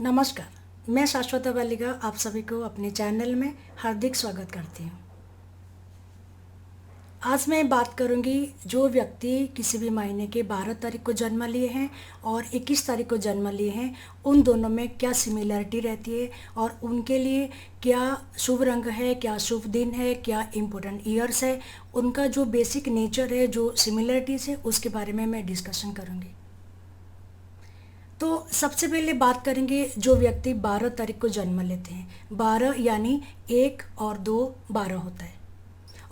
नमस्कार, मैं शाश्वता बालिका आप सभी को अपने चैनल में हार्दिक स्वागत करती हूँ। आज मैं बात करूँगी जो व्यक्ति किसी भी महीने के 12 तारीख को जन्म लिए हैं और 21 तारीख को जन्म लिए हैं, उन दोनों में क्या सिमिलरिटी रहती है और उनके लिए क्या शुभ रंग है, क्या शुभ दिन है, क्या इम्पोर्टेंट ईयर्स है, उनका जो बेसिक नेचर है, जो सिमिलरिटीज़ है, उसके बारे में मैं डिस्कशन करूँगी। तो सबसे पहले बात करेंगे जो व्यक्ति 12 तारीख को जन्म लेते हैं। 12 यानी 1 और 2 12 होता है।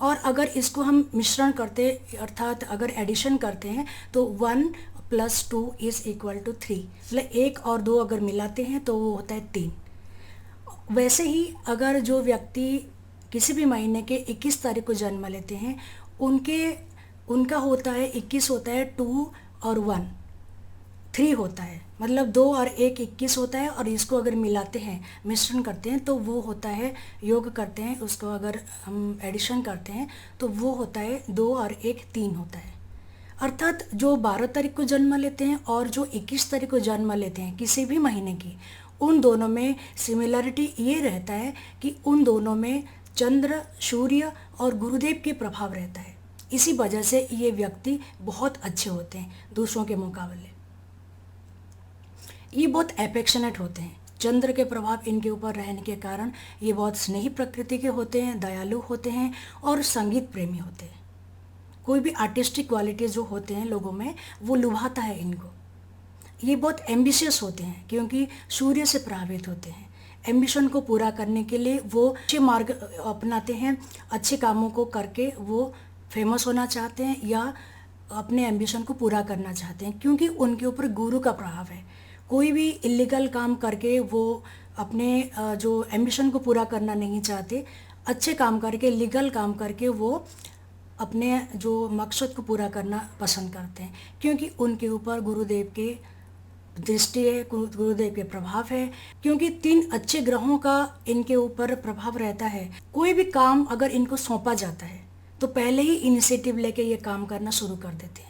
और अगर इसको हम मिश्रण करते अर्थात अगर एडिशन करते हैं तो 1 + 2 = 3, मतलब 1 और 2 अगर मिलाते हैं तो वो होता है 3। वैसे ही अगर जो व्यक्ति किसी भी महीने के 21 तारीख को जन्म लेते हैं, उनका होता है 21 होता है 2 और 1 3 होता है, मतलब 2 और 1 21 होता है। और इसको अगर मिलाते हैं, मिश्रण करते हैं तो वो होता है, योग करते हैं उसको, अगर हम एडिशन करते हैं तो वो होता है 2 और 1 3 होता है। अर्थात जो 12 तारीख को जन्म लेते हैं और जो 21 तारीख को जन्म लेते हैं किसी भी महीने की, उन दोनों में सिमिलरिटी ये रहता है कि उन दोनों में चंद्र, सूर्य और गुरुदेव के प्रभाव रहता है। इसी वजह से ये व्यक्ति बहुत अच्छे होते हैं दूसरों के मुकाबले। ये बहुत एफेक्शनेट होते हैं। चंद्र के प्रभाव इनके ऊपर रहने के कारण ये बहुत स्नेही प्रकृति के होते हैं, दयालु होते हैं और संगीत प्रेमी होते हैं। कोई भी आर्टिस्टिक क्वालिटीज़ जो होते हैं लोगों में, वो लुभाता है इनको। ये बहुत एम्बिशियस होते हैं क्योंकि सूर्य से प्रभावित होते हैं। एम्बिशन को पूरा करने के लिए वो अच्छे मार्ग अपनाते हैं, अच्छे कामों को करके वो फेमस होना चाहते हैं या अपने एम्बिशन को पूरा करना चाहते हैं, क्योंकि उनके ऊपर गुरु का प्रभाव है। कोई भी इलीगल काम करके वो अपने जो एम्बिशन को पूरा करना नहीं चाहते, अच्छे काम करके, लीगल काम करके वो अपने जो मकसद को पूरा करना पसंद करते हैं, क्योंकि उनके ऊपर गुरुदेव के दृष्टि है, गुरुदेव के प्रभाव है। क्योंकि 3 अच्छे ग्रहों का इनके ऊपर प्रभाव रहता है। कोई भी काम अगर इनको सौंपा जाता है तो पहले ही इनिशिएटिव लेके ये काम करना शुरू कर देते हैं।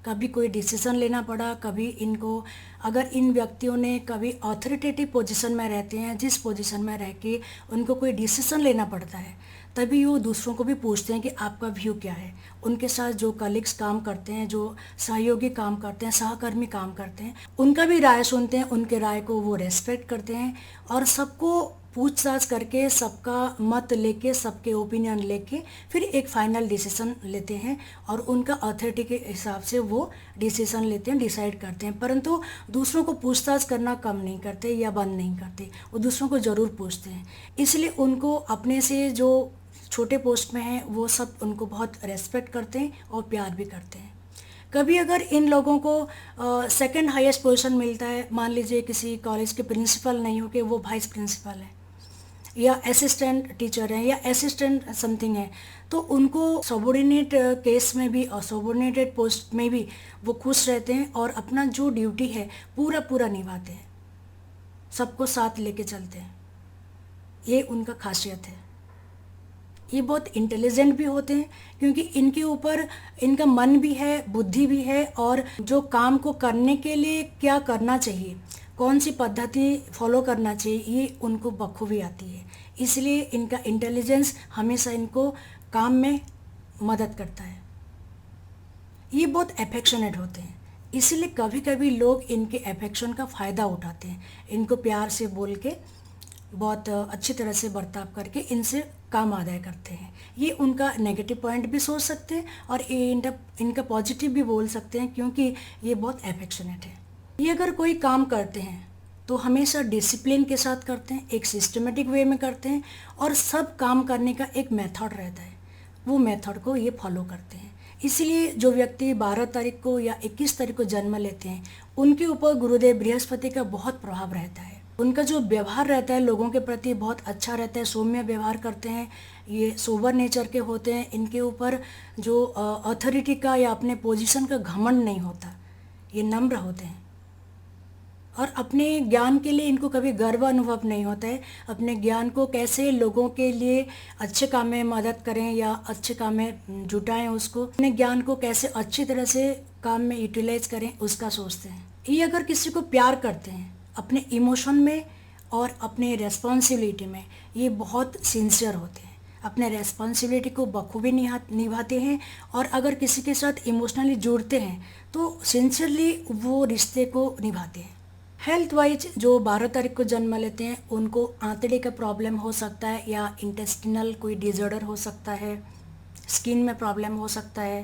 कभी कोई डिसीज़न लेना पड़ा, कभी इनको, अगर इन व्यक्तियों ने कभी अथॉरिटेटिव पोजीशन में रहते हैं, जिस पोजीशन में रह के उनको कोई डिसीज़न लेना पड़ता है, तभी वो दूसरों को भी पूछते हैं कि आपका व्यू क्या है। उनके साथ जो कलीग्स काम करते हैं, जो सहयोगी काम करते हैं, सहकर्मी काम करते हैं, उनका भी राय सुनते हैं, उनके राय को वो रेस्पेक्ट करते हैं और सबको पूछताछ करके, सबका मत लेके, सबके ओपिनियन लेके फिर एक फाइनल डिसीज़न लेते हैं और उनका अथॉरिटी के हिसाब से वो डिसीज़न लेते हैं, डिसाइड करते हैं। परंतु दूसरों को पूछताछ करना कम नहीं करते या बंद नहीं करते, वो दूसरों को ज़रूर पूछते हैं। इसलिए उनको अपने से जो छोटे पोस्ट में हैं वो सब उनको बहुत रेस्पेक्ट करते हैं और प्यार भी करते हैं। कभी अगर इन लोगों को सेकंड हाईएस्ट पोजीशन मिलता है, मान लीजिए किसी कॉलेज के प्रिंसिपल नहीं हो के वो वाइस प्रिंसिपल है या असिस्टेंट टीचर है या असिस्टेंट समथिंग है, तो उनको सबॉर्डिनेट केस में भी और सबॉर्डिनेटेड पोस्ट में भी वो खुश रहते हैं और अपना जो ड्यूटी है पूरा पूरा निभाते हैं, सबको साथ लेके चलते हैं। ये उनका खासियत है। ये बहुत इंटेलिजेंट भी होते हैं क्योंकि इनके ऊपर इनका मन भी है, बुद्धि भी है और जो काम को करने के लिए क्या करना चाहिए, कौन सी पद्धति फॉलो करना चाहिए, ये उनको बखूबी आती है। इसलिए इनका इंटेलिजेंस हमेशा इनको काम में मदद करता है। ये बहुत एफेक्शनेट होते हैं, इसलिए कभी कभी लोग इनके एफेक्शन का फ़ायदा उठाते हैं। इनको प्यार से बोल के, बहुत अच्छी तरह से बर्ताव करके इनसे काम आदाय करते हैं। ये उनका नेगेटिव पॉइंट भी सोच सकते हैं और ये इनका पॉजिटिव भी बोल सकते हैं, क्योंकि ये बहुत एफेक्शनेट है। ये अगर कोई काम करते हैं तो हमेशा डिसिप्लिन के साथ करते हैं, एक सिस्टमेटिक वे में करते हैं और सब काम करने का एक मेथड रहता है, वो मेथड को ये फॉलो करते हैं। इसलिए जो व्यक्ति 12 तारीख को या 21 तारीख को जन्म लेते हैं, उनके ऊपर गुरुदेव बृहस्पति का बहुत प्रभाव रहता है। उनका जो व्यवहार रहता है लोगों के प्रति बहुत अच्छा रहता है, सौम्य व्यवहार करते हैं, ये सोबर नेचर के होते हैं। इनके ऊपर जो अथॉरिटी का या अपने पोजीशन का घमंड नहीं होता, ये नम्र होते हैं और अपने ज्ञान के लिए इनको कभी गर्व अनुभव नहीं होता है। अपने ज्ञान को कैसे लोगों के लिए अच्छे काम में मदद करें या अच्छे काम में जुटाएं, उसको अपने ज्ञान को कैसे अच्छी तरह से काम में यूटिलाइज करें, उसका सोचते हैं। ये अगर किसी को प्यार करते हैं, अपने इमोशन में और अपने रेस्पॉन्सिबिलिटी में ये बहुत सिंसियर होते हैं, अपने रेस्पॉन्सिबिलिटी को बखूबी निभाते हैं, और अगर किसी के साथ इमोशनली जुड़ते हैं तो सिंसियरली वो रिश्ते को निभाते हैं। हेल्थ वाइज जो 12 तारीख को जन्म लेते हैं उनको आंतड़े का प्रॉब्लम हो सकता है, या इंटेस्टिनल कोई डिसऑर्डर हो सकता है, स्किन में प्रॉब्लम हो सकता है,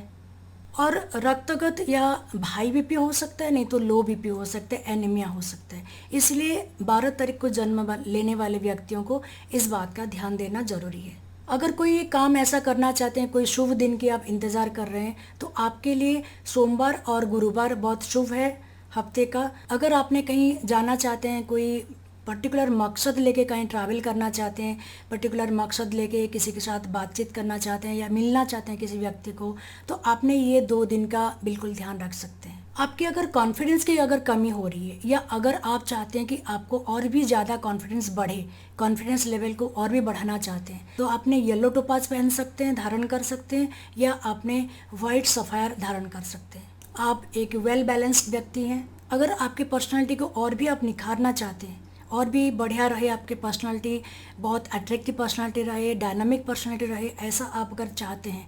और रक्तगत या हाई बीपी हो सकता है, नहीं तो लो बीपी हो सकता है, एनीमिया हो सकता है। इसलिए 12 तारीख को जन्म लेने वाले व्यक्तियों को इस बात का ध्यान देना जरूरी है। अगर कोई काम ऐसा करना चाहते हैं, कोई शुभ दिन की आप इंतज़ार कर रहे हैं, तो आपके लिए सोमवार और गुरुवार बहुत शुभ है हफ्ते का। अगर आपने कहीं जाना चाहते हैं, कोई पर्टिकुलर मकसद लेके कहीं ट्रैवल करना चाहते हैं, पर्टिकुलर मकसद लेके किसी के साथ बातचीत करना चाहते हैं या मिलना चाहते हैं किसी व्यक्ति को, तो आपने ये 2 दिन का बिल्कुल ध्यान रख सकते हैं। आपकी अगर कॉन्फिडेंस की अगर कमी हो रही है, या अगर आप चाहते हैं कि आपको और भी ज़्यादा कॉन्फिडेंस बढ़े, कॉन्फिडेंस लेवल को और भी बढ़ाना चाहते हैं, तो आपने येलो टोपाज पहन सकते हैं, धारण कर सकते हैं, या आपने वाइट सफ़ायर धारण कर सकते हैं। आप एक वेल बैलेंस्ड व्यक्ति हैं। अगर आपकी पर्सनालिटी को और भी आप निखारना चाहते हैं, और भी बढ़िया रहे आपकी पर्सनालिटी, बहुत अट्रैक्टिव पर्सनालिटी रहे, डायनामिक पर्सनालिटी रहे, ऐसा आप अगर चाहते हैं,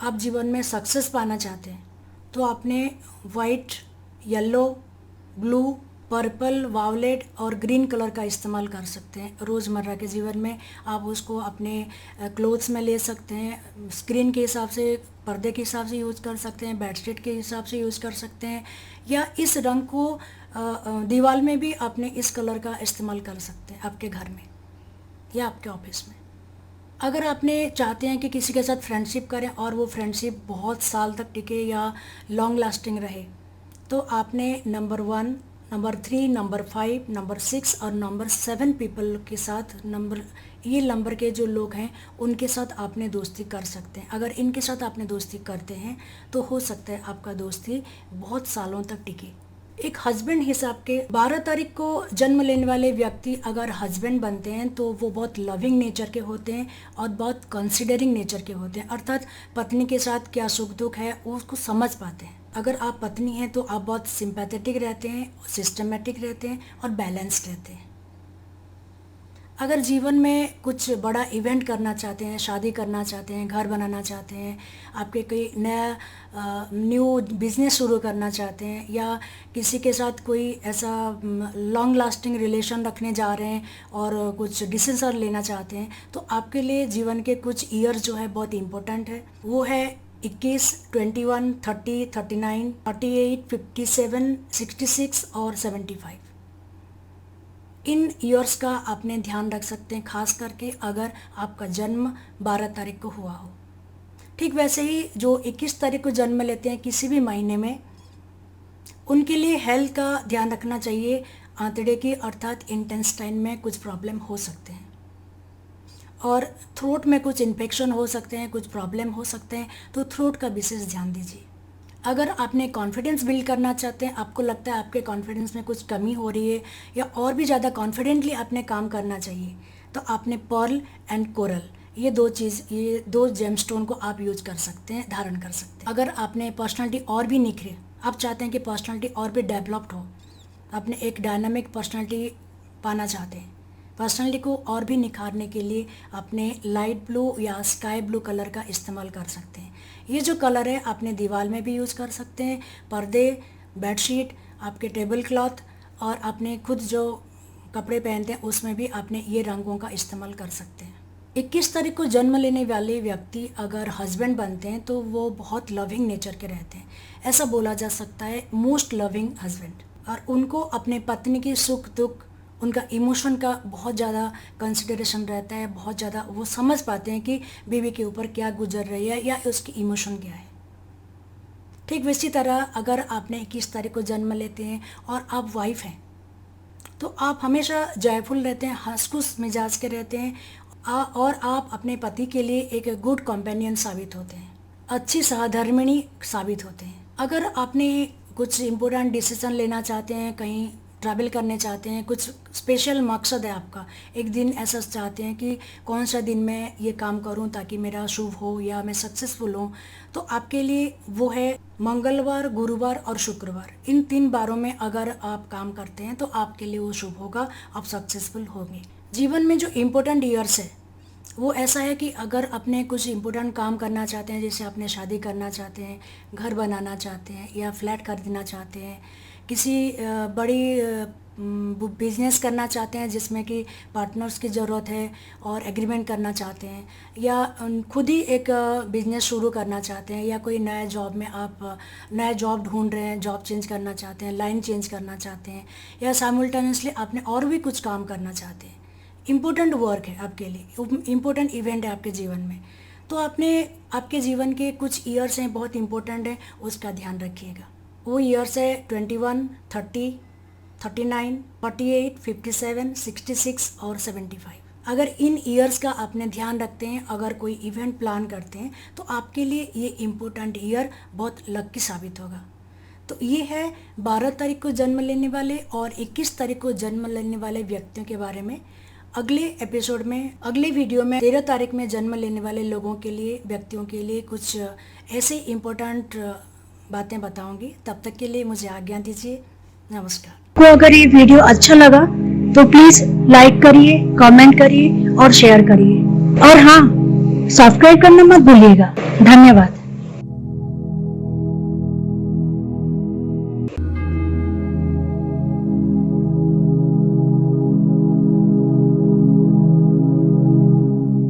आप जीवन में सक्सेस पाना चाहते हैं, तो आपने white, yellow, blue, purple, violet और ग्रीन कलर का इस्तेमाल कर सकते हैं। रोज़मर्रा के जीवन में आप उसको अपने क्लोथ्स में ले सकते हैं, स्क्रीन के हिसाब से, पर्दे के हिसाब से यूज़ कर सकते हैं, बेडशीट के हिसाब से यूज़ कर सकते हैं, या इस रंग को दीवार में भी आपने इस कलर का इस्तेमाल कर सकते हैं आपके घर में या आपके ऑफिस में। अगर आपने चाहते हैं कि किसी के साथ फ्रेंडशिप करें और वो फ्रेंडशिप बहुत साल तक टिके या लॉन्ग लास्टिंग रहे, तो आपने नंबर 1, नंबर 3, नंबर 5, नंबर 6 और नंबर 7 पीपल के साथ, ये नंबर के जो लोग हैं उनके साथ आपने दोस्ती कर सकते हैं। अगर इनके साथ आपने दोस्ती करते हैं तो हो सकता है आपका दोस्ती बहुत सालों तक टिके। एक हस्बैंड हिसाब के 12 तारीख को जन्म लेने वाले व्यक्ति अगर हस्बैंड बनते हैं तो वो बहुत लविंग नेचर के होते हैं और बहुत कंसिडरिंग नेचर के होते हैं, अर्थात पत्नी के साथ क्या सुख दुख है वो उसको समझ पाते हैं। अगर आप पत्नी हैं तो आप बहुत सिंपैथेटिक रहते हैं, सिस्टमेटिक रहते हैं और बैलेंस्ड रहते हैं। अगर जीवन में कुछ बड़ा इवेंट करना चाहते हैं, शादी करना चाहते हैं, घर बनाना चाहते हैं, आपके कोई नया न्यू बिजनेस शुरू करना चाहते हैं, या किसी के साथ कोई ऐसा लॉन्ग लास्टिंग रिलेशन रखने जा रहे हैं और कुछ डिसीजन लेना चाहते हैं, तो आपके लिए जीवन के कुछ ईयर जो है बहुत इम्पोर्टेंट है। वो है 21, 21, 30, 39, 48, 57, 66 और 75। इन ईयर्स का आपने ध्यान रख सकते हैं, खास करके अगर आपका जन्म 12 तारीख को हुआ हो। ठीक वैसे ही जो 21 तारीख को जन्म लेते हैं किसी भी महीने में, उनके लिए हेल्थ का ध्यान रखना चाहिए। आंतड़े की अर्थात इंटेस्टाइन में कुछ प्रॉब्लम हो सकते हैं, और थ्रोट में कुछ इन्फेक्शन हो सकते हैं, कुछ प्रॉब्लम हो सकते हैं, तो थ्रोट का विशेष ध्यान दीजिए। अगर आपने कॉन्फिडेंस बिल्ड करना चाहते हैं, आपको लगता है आपके कॉन्फिडेंस में कुछ कमी हो रही है या और भी ज़्यादा कॉन्फिडेंटली आपने काम करना चाहिए, तो आपने पर्ल एंड कोरल ये दो जेमस्टोन को आप यूज कर सकते हैं, धारण कर सकते हैं। अगर आपने पर्सनालिटी और भी निखरे, आप चाहते हैं कि पर्सनालिटी और भी डेवलप्ड हो, आपने एक डायनामिक पर्सनालिटी पाना चाहते हैं, पर्सनालिटी को और भी निखारने के लिए आपने लाइट ब्लू या स्काई ब्लू कलर का इस्तेमाल कर सकते हैं। ये जो कलर है आपने दीवार में भी यूज़ कर सकते हैं, पर्दे, बेडशीट, आपके टेबल क्लॉथ, और आपने खुद जो कपड़े पहनते हैं उसमें भी आपने ये रंगों का इस्तेमाल कर सकते हैं। 21 तारीख को जन्म लेने वाले व्यक्ति अगर हस्बैंड बनते हैं तो वो बहुत लविंग नेचर के रहते हैं, ऐसा बोला जा सकता है मोस्ट लविंग हस्बैंड, और उनको अपने पत्नी की सुख दुख, उनका इमोशन का बहुत ज़्यादा कंसिडरेशन रहता है, बहुत ज़्यादा वो समझ पाते हैं कि बीवी के ऊपर क्या गुजर रही है या उसकी इमोशन क्या है। ठीक वैसी तरह अगर आपने 21 तारीख को जन्म लेते हैं और आप वाइफ हैं, तो आप हमेशा जॉयफुल रहते हैं, हंसखुश मिजाज के रहते हैं, और आप अपने पति के लिए एक गुड कंपेनियन साबित होते हैं, अच्छी सहधर्मिणी साबित होते हैं। अगर आपने कुछ इम्पोर्टेंट डिसीजन लेना चाहते हैं, कहीं ट्रैवल करने चाहते हैं, कुछ स्पेशल मकसद है आपका, एक दिन ऐसा चाहते हैं कि कौन सा दिन मैं ये काम करूं ताकि मेरा शुभ हो या मैं सक्सेसफुल हूं, तो आपके लिए वो है मंगलवार, गुरुवार और शुक्रवार। इन 3 बारों में अगर आप काम करते हैं तो आपके लिए वो शुभ होगा, आप सक्सेसफुल होंगे। जीवन में जो इम्पोर्टेंट ईयर्स है वो ऐसा है कि अगर अपने कुछ इम्पोर्टेंट काम करना चाहते हैं, जैसे अपने शादी करना चाहते हैं, घर बनाना चाहते हैं या फ्लैट खरीदना चाहते हैं, किसी बड़ी बिजनेस करना चाहते हैं जिसमें कि पार्टनर्स की ज़रूरत है और एग्रीमेंट करना चाहते हैं, या खुद ही एक बिजनेस शुरू करना चाहते हैं, या कोई नया जॉब में आप नया जॉब ढूंढ रहे हैं, जॉब चेंज करना चाहते हैं, लाइन चेंज करना चाहते हैं, या साइमल्टेनियसली आपने और भी कुछ काम करना चाहते हैं। इम्पोर्टेंट वर्क है आपके लिए, इम्पोर्टेंट इवेंट है आपके जीवन में, तो आपके जीवन के कुछ ईयर्स हैं बहुत इम्पोर्टेंट है, उसका ध्यान रखिएगा। वो ईयर्स है 21, 30, 39, 48, 57, 66 और 75। अगर इन ईयर्स का आपने ध्यान रखते हैं, अगर कोई इवेंट प्लान करते हैं तो आपके लिए ये इम्पोर्टेंट ईयर बहुत लकी साबित होगा। तो ये है 12 तारीख को जन्म लेने वाले और 21 तारीख को जन्म लेने वाले व्यक्तियों के बारे में। अगले एपिसोड में, अगले वीडियो में 13 तारीख में जन्म लेने वाले लोगों के लिए, व्यक्तियों के लिए कुछ ऐसे इम्पोर्टेंट बातें बताऊंगी। तब तक के लिए मुझे आज्ञा दीजिए। नमस्कार। आपको अगर ये वीडियो अच्छा लगा तो प्लीज लाइक करिए, कमेंट करिए और शेयर करिए, और हाँ, सब्सक्राइब करना मत भूलिएगा। धन्यवाद।